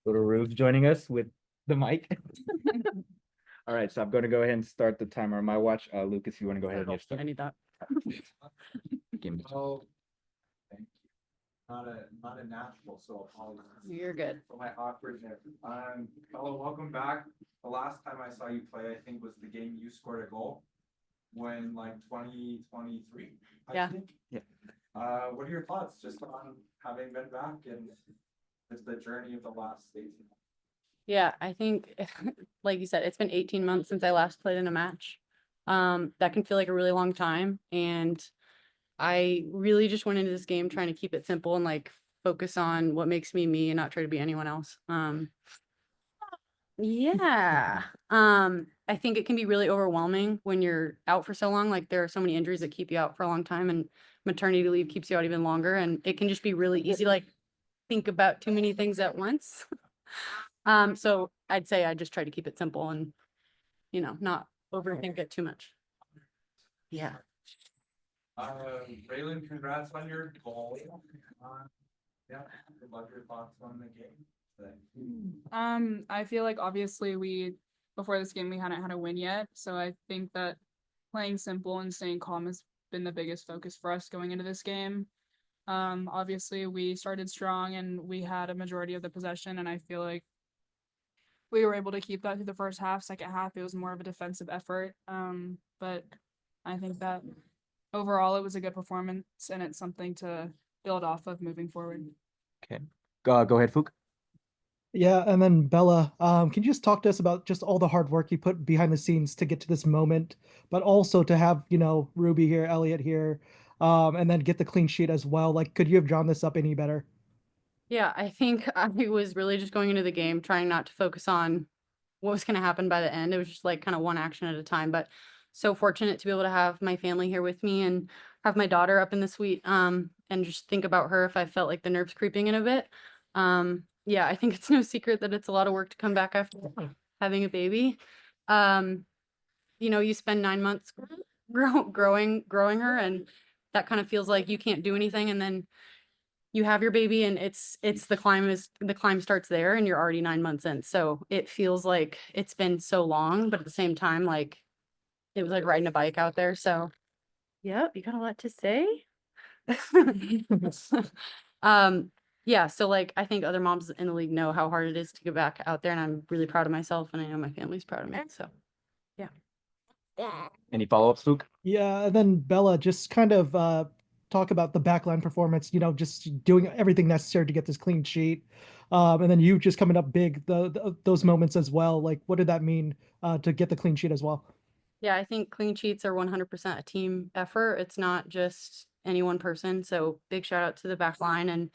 Little Rube joining us with the mic. All right, so I'm going to go ahead and start the timer on my watch. Lucas, you want to go ahead and get I started? need that. Give me- Oh, thank you. Not a natural, so apologies. You're good. For my awkwardness. Hello, welcome back. The last time I saw you play, I think was the game you scored a goal when like 2023, Yeah. I think. Yeah. What are your thoughts just on having been back and just the journey of the last 18 months? Yeah, I think, like you said, it's been 18 months since I last played in a match. That can feel like a really long time. And I really just went into this game trying to keep it simple and like focus on what makes me me and not try to be anyone else. Yeah. I think it can be really overwhelming when you're out for so long. Like there are so many injuries that keep you out for a long time, and maternity leave keeps you out even longer. And it can just be really easy to like think about too many things at once. So I'd say I just try to keep it simple and, not overthink it too much. Yeah. Reilyn, congrats on your goal. Yeah, would love your thoughts on the game today. I feel like obviously before this game we hadn't had a win yet, so I think that playing simple and staying calm has been the biggest focus for us going into this game. Obviously we started strong and we had a majority of the possession, and I feel like we were able to keep that through the first half. Second half, it was more of a defensive effort. But I think that overall it was a good performance, and it's something to build off of moving forward. Okay. Go ahead, Fook. Yeah, and then Bella, can you just talk to us about just all the hard work you put behind the scenes to get to this moment, but also to have, Ruby here, Elliot here, and then get the clean sheet as well. Like, could you have drawn this up any better? Yeah, I think I was really just going into the game trying not to focus on what was going to happen by the end. It was just like kind of one action at a time. But so fortunate to be able to have my family here with me and have my daughter up in the suite, and just think about her if I felt like the nerves creeping in a bit. Yeah, I think it's no secret that it's a lot of work to come back after having a baby. Um, you spend 9 months growing her, and that kind of feels like you can't do anything, and then you have your baby and the climb starts there and you're already 9 months in. So it feels like it's been so long, but at the same time, like it was like riding a bike out there. So yeah, you got a lot to say. um, yeah, so like I think other moms in the league know how hard it is to get back out there, and I'm really proud of myself, and I know my family's proud of me. So yeah. Any follow-ups, Fook? Yeah, and then Bella, just kind of talk about the backline performance, just doing everything necessary to get this clean sheet. And then you just coming up big, those moments as well. Like, what did that mean to get the clean sheet as well? Yeah, I think clean sheets are 100% a team effort. It's not just any one person. So big shout out to the back line, and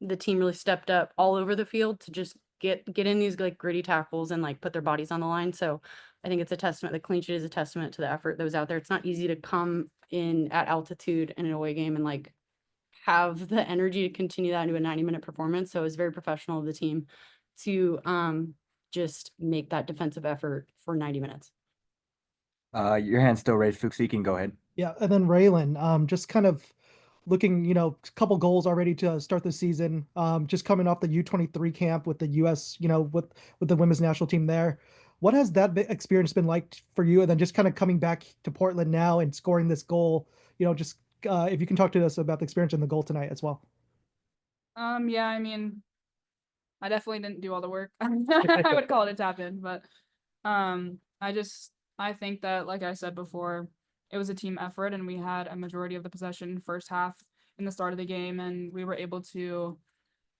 the team really stepped up all over the field to just get in these like gritty tackles and like put their bodies on the line. So I think it's a testament. The clean sheet is a testament to the effort that was out there. It's not easy to come in at altitude in an away game and like have the energy to continue that into a 90-minute performance. So it was very professional of the team to just make that defensive effort for 90 minutes. Your hand's still raised, Fook, so you can go ahead. Yeah, and then Raylan, just kind of looking, a couple goals already to start the season. Just coming off the U23 camp with the US, with the women's national team there. What has that experience been like for you? And then just kind of coming back to Portland now and scoring this goal, just if you can talk to us about the experience and the goal tonight as well. Yeah, I mean, I definitely didn't do all the work. I would call it a tap in, but I think that, like I said before, it was a team effort, and we had a majority of the possession first half in the start of the game, and we were able to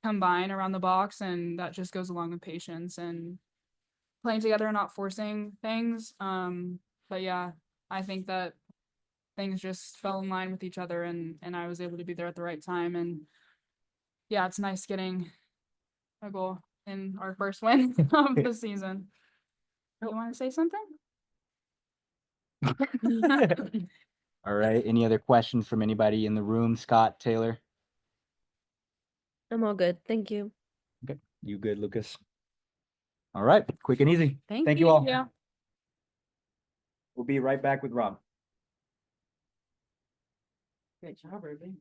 combine around the box, and that just goes along with patience and playing together and not forcing things. But yeah, I think that things just fell in line with each other, and I was able to be there at the right time. And yeah, it's nice getting a goal in our first win of the season. You want to say something? All right. Any other questions from anybody in the room? Scott, Taylor? I'm all good. Thank you. Okay. You good, Lucas? All right. Quick and easy. Thank you all. Yeah. We'll be right back with Rob. Great job, Ruby.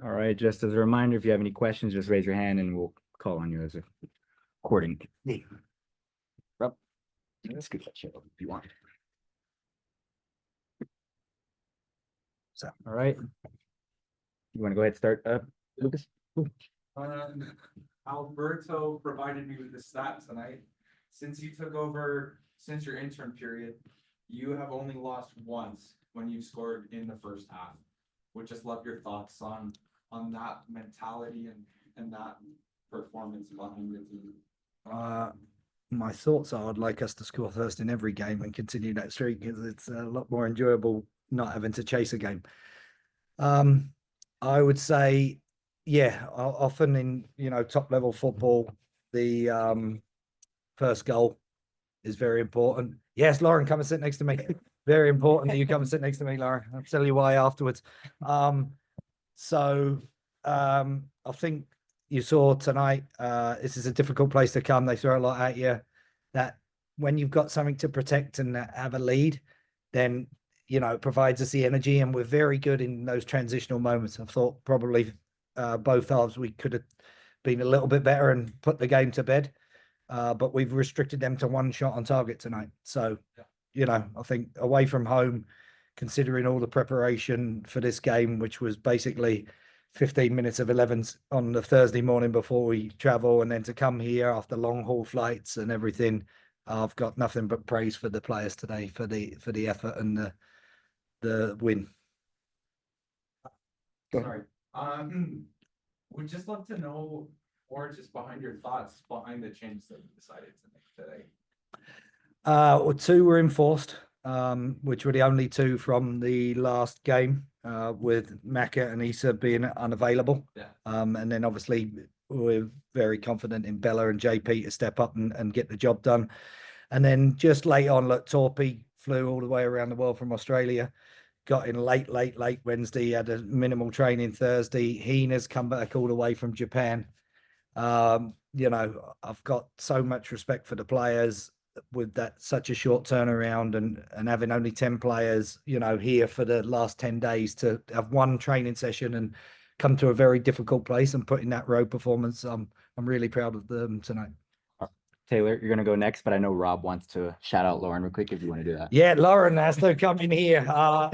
All right, just as a reminder, if you have any questions, just raise your hand and we'll call on you as a recording. Rob, you can scoot that shit up if you want. So, all right. You want to go ahead and start, Lucas? Alberto provided me with the stat tonight. Since you took over, since your intern period, you have only lost once when you scored in the first half. Would just love your thoughts on that mentality and that performance behind the team. My thoughts are I'd like us to score first in every game and continue that streak because it's a lot more enjoyable not having to chase a game. I would say, yeah, often in top level football, the first goal is very important. Yes, Lauren, come and sit next to me. Very important that you come and sit next to me, Lauren. I'll tell you why afterwards. I think you saw tonight, this is a difficult place to come. They throw a lot at you. That when you've got something to protect and have a lead, then it provides us the energy, and we're very good in those transitional moments. I thought probably both halves we could have been a little bit better and put the game to bed, but we've restricted them to one shot on target tonight. So, I think away from home, considering all the preparation for this game, which was basically 15 minutes of 11s on the Thursday morning before we travel, and then to come here after long haul flights and everything, I've got nothing but praise for the players today for the effort and the win. Sorry. Would just love to know more just behind your thoughts behind the change that you decided to make today. Well, two were enforced, which were the only two from the last game, with Maka and Issa being unavailable. Yeah. And then obviously we're very confident in Bella and JP to step up and get the job done. And then just late on, look, Torpy flew all the way around the world from Australia, got in late Wednesday, had a minimal training Thursday. Hina's come back all the way from Japan. I've got so much respect for the players with that such a short turnaround and having only 10 players, here for the last 10 days to have one training session and come to a very difficult place and put in that road performance. I'm really proud of them tonight. Taylor, you're gonna go next, but I know Rob wants to shout out Lauren real quick if you want to do that. Yeah, Lauren has to come in here. I'll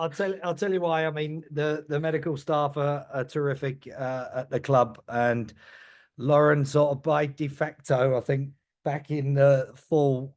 tell you why. I mean, the medical staff are terrific at the club, and Lauren sort of by de facto, I think back in the fall,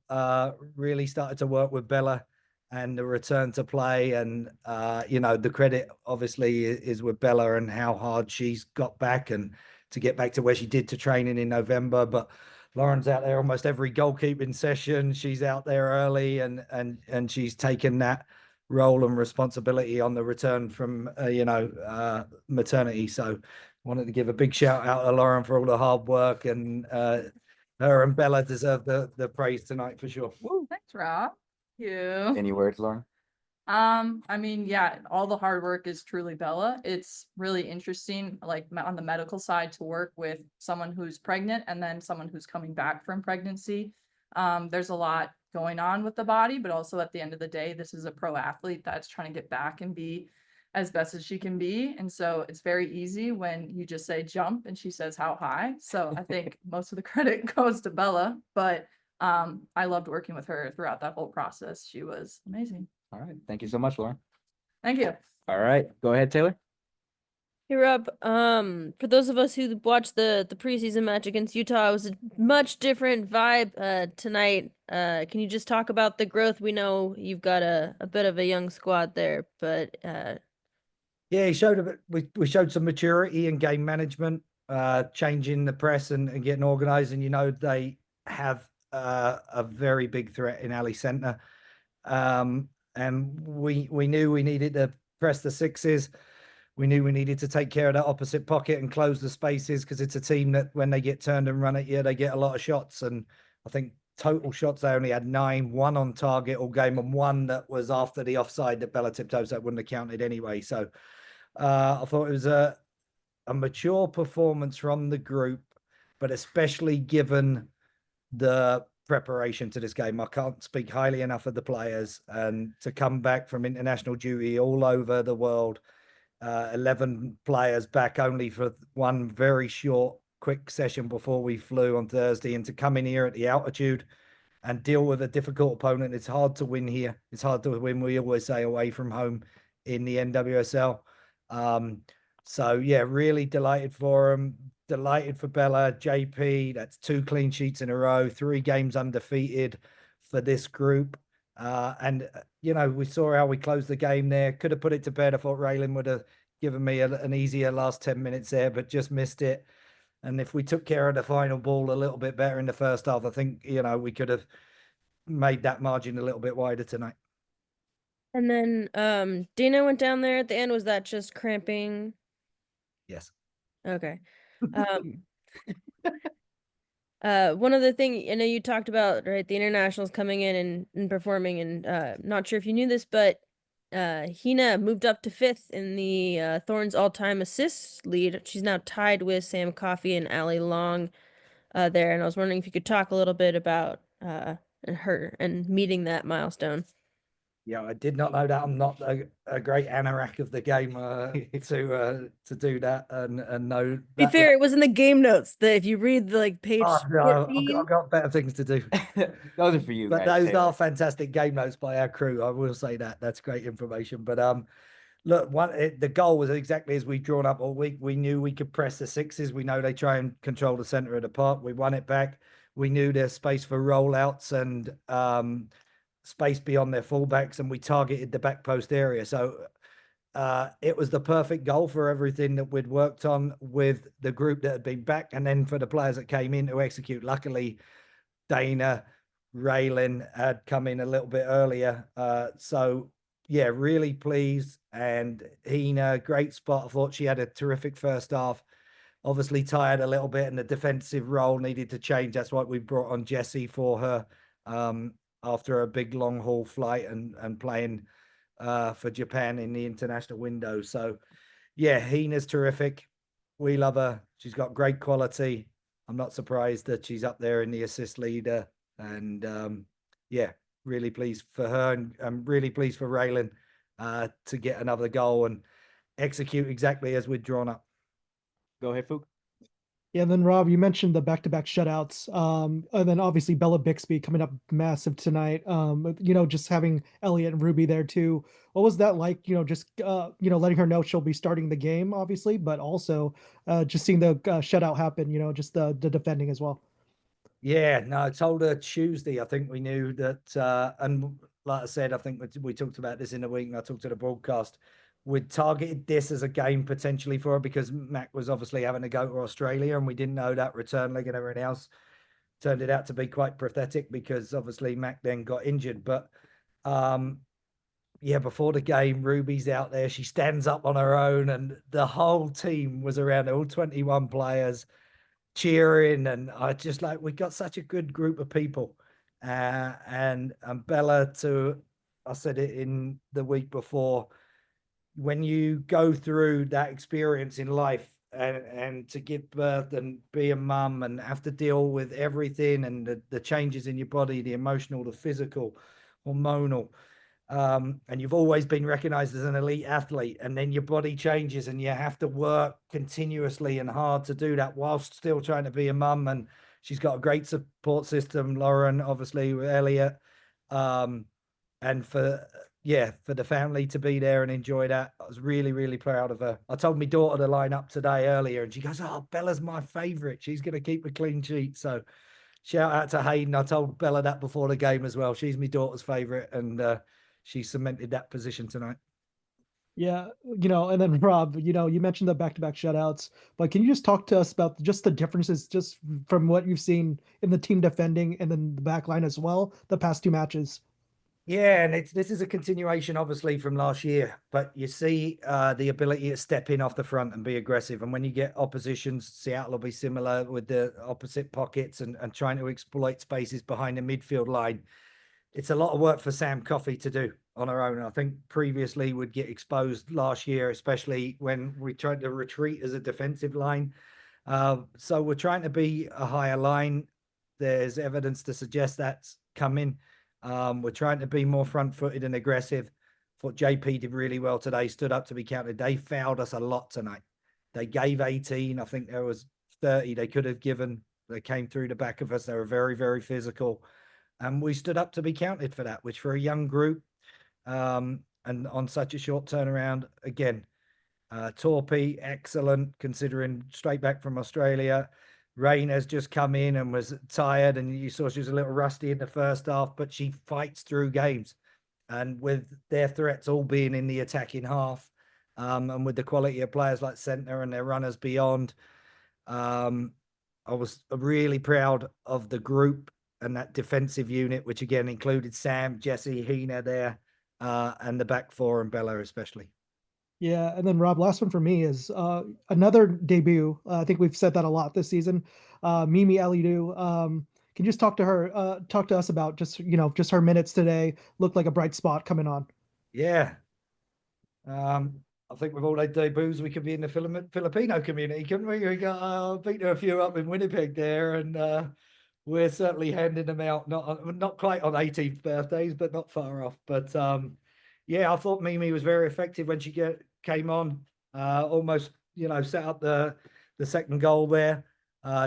really started to work with Bella and the return to play. And, the credit obviously is with Bella and how hard she's got back and to get back to where she did to training in November. But Lauren's out there almost every goalkeeping session. She's out there early and she's taken that role and responsibility on the return from, maternity. So wanted to give a big shout out to Lauren for all the hard work, and her and Bella deserve the praise tonight for sure. Thanks, Rob. You. Any words, Lauren? I mean, yeah, all the hard work is truly Bella. It's really interesting, like on the medical side, to work with someone who's pregnant and then someone who's coming back from pregnancy. There's a lot going on with the body, but also at the end of the day, this is a pro athlete that's trying to get back and be as best as she can be. And so it's very easy when you just say jump and she says how high. So I think most of the credit goes to Bella, but I loved working with her throughout that whole process. She was amazing. All right. Thank you so much, Lauren. Thank you. All right. Go ahead, Taylor. Hey Rob, for those of us who watched the preseason match against Utah, it was a much different vibe tonight. Can you just talk about the growth? We know you've got a bit of a young squad there, but Yeah, he showed a bit. We showed some maturity in game management, changing the press and getting organized. And they have a very big threat in Ali Center. And we knew we needed to press the sixes. We knew we needed to take care of that opposite pocket and close the spaces, because it's a team that when they get turned and run at you, they get a lot of shots. And I think total shots, they only had 9, 1 on target all game, and 1 that was after the offside that Bella tipped over, so that wouldn't have counted anyway. So I thought it was a mature performance from the group, but especially given the preparation to this game. I can't speak highly enough of the players, and to come back from international duty all over the world 11 players back only for one very short, quick session before we flew on Thursday, and to come in here at the altitude and deal with a difficult opponent. It's hard to win here. It's hard to win. We always say away from home in the NWSL. So yeah, really delighted for them. Delighted for Bella, JP. That's 2 clean sheets in a row, 3 games undefeated for this group. You know, we saw how we closed the game there. Could have put it to bed. I thought Reilyn would have given me an easier last 10 minutes there, but just missed it. And if we took care of the final ball a little bit better in the first half, I think, you know, we could have made that margin a little bit wider tonight. And then Dana went down there at the end. Was that just cramping? Yes. Okay. One other thing I know you talked about, right? The internationals coming in and performing, and not sure if you knew this, but Hina moved up to 5th in the Thorns all-time assists lead. She's now tied with Sam Coffey and Allie Long there, and I was wondering if you could talk a little bit about her and meeting that milestone. Yeah, I did not know that. I'm not a great anorak of the game to do that and know. Be that fair, it was in the game notes that if you read the page Oh, no, 14, I've got better things to do. Those are for you But guys. those are fantastic game notes by our crew. I will say that. That's great information. But look, the goal was exactly as we'd drawn up all week. We knew we could press the 6s. We know they try and control the center of the park. We won it back. We knew there's space for rollouts and space beyond their fullbacks, and we targeted the back post area. So it was the perfect goal for everything that we'd worked on with the group that had been back, and then for the players that came in to execute. Luckily, Dana, Reilyn had come in a little bit earlier. So yeah, really pleased. And Hina, great spot. I thought she had a terrific first half. Obviously tired a little bit, and the defensive role needed to change. That's why we brought on Jessie for her after a big long haul flight and playing for Japan in the international window. So yeah, Hina's terrific. We love her. She's got great quality. I'm not surprised that she's up there in the assist leader. And yeah, really pleased for her, and I'm really pleased for Reilyn to get another goal and execute exactly as we'd drawn up. Go ahead, Fook. Yeah, and then Rob, you mentioned the back-to-back shutouts. And then obviously Bella Bixby coming up massive tonight. Just having Elliot and Ruby there too. What was that like? Just letting her know she'll be starting the game, obviously, but also just seeing the shutout happen. Just the defending as well. Yeah, no, I told her Tuesday. I think we knew that, and like I said, I think we talked about this in the week, and I talked to the broadcast. We'd targeted this as a game potentially for her because Mac was obviously having to go to Australia, and we didn't know that return leg and everything else. Turned it out to be quite pathetic because obviously Mac then got injured. But yeah, before the game, Ruby's out there. She stands up on her own, and the whole team was around, all 21 players cheering. And I just like, we got such a good group of people. And Bella, I said it in the week before, when you go through that experience in life and to give birth and be a mum and have to deal with everything and the changes in your body, the emotional, the physical, hormonal, and you've always been recognized as an elite athlete, and then your body changes and you have to work continuously and hard to do that whilst still trying to be a mum. And she's got a great support system, Lauren, obviously, with Elliot, and for the family to be there and enjoy that. I was really, really proud of her. I told my daughter to line up today earlier, and she goes, "Oh, Bella's my favorite. She's going to keep a clean sheet." So shout out to Hayden. I told Bella that before the game as well. She's my daughter's favorite, and she cemented that position tonight. Yeah, and then Rob, you mentioned the back-to-back shutouts, but can you just talk to us about just the differences just from what you've seen in the team defending and then the back line as well, the past 2 matches? Yeah, and this is a continuation, obviously, from last year. But you see the ability to step in off the front and be aggressive. And when you get oppositions, Seattle will be similar with the opposite pockets and trying to exploit spaces behind the midfield line. It's a lot of work for Sam Coffey to do on her own. I think previously would get exposed last year, especially when we tried to retreat as a defensive line. So we're trying to be a higher line. There's evidence to suggest that's coming. We're trying to be more front-footed and aggressive. Thought JP did really well today, stood up to be counted. They fouled us a lot tonight. They gave 18. I think there was 30 they could have given. They came through the back of us. They were very, very physical. And we stood up to be counted for that, which for a young group, and on such a short turnaround, again, Torpy, excellent, considering straight back from Australia. Rain has just come in and was tired, and you saw she was a little rusty in the first half, but she fights through games. And with their threats all being in the attacking half, and with the quality of players like Centner and their runners beyond, I was really proud of the group and that defensive unit, which again included Sam, Jesse, Hina there, and the back four and Bella especially. Yeah, and then Rob, last one for me is another debut. I think we've said that a lot this season. Mimi Alidu. Can you just talk to us about just her minutes today? Looked like a bright spot coming on. Yeah. I think with all their debuts, we could be in the Filipino community, couldn't we? We got beat a few up in Winnipeg there, and we're certainly handing them out. Not quite on 18th birthdays, but not far off. But yeah, I thought Mimi was very effective when she came on. Almost, set up the second goal there.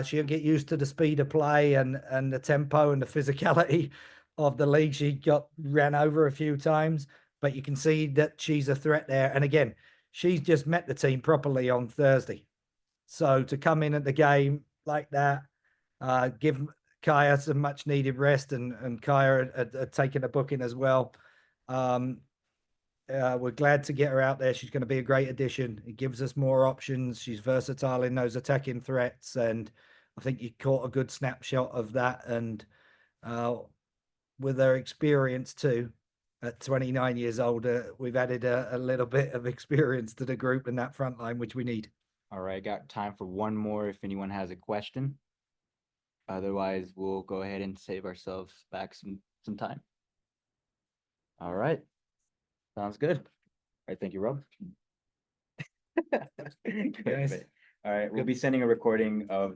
She'll get used to the speed of play and the tempo and the physicality of the league. She ran over a few times, but you can see that she's a threat there. And again, she's just met the team properly on Thursday. So to come in at the game like that, give Kaya some much needed rest, and Kaya had taken a booking as well. We're glad to get her out there. She's going to be a great addition. It gives us more options. She's versatile in those attacking threats, and I think you caught a good snapshot of that. And with her experience too, at 29 years old, we've added a little bit of experience to the group in that front line, which we need. All right, got time for one more if anyone has a question. Otherwise, we'll go ahead and save ourselves back some time. All right. Sounds good. All right, thank you, Rob. Perfect. All right, we'll be sending a recording of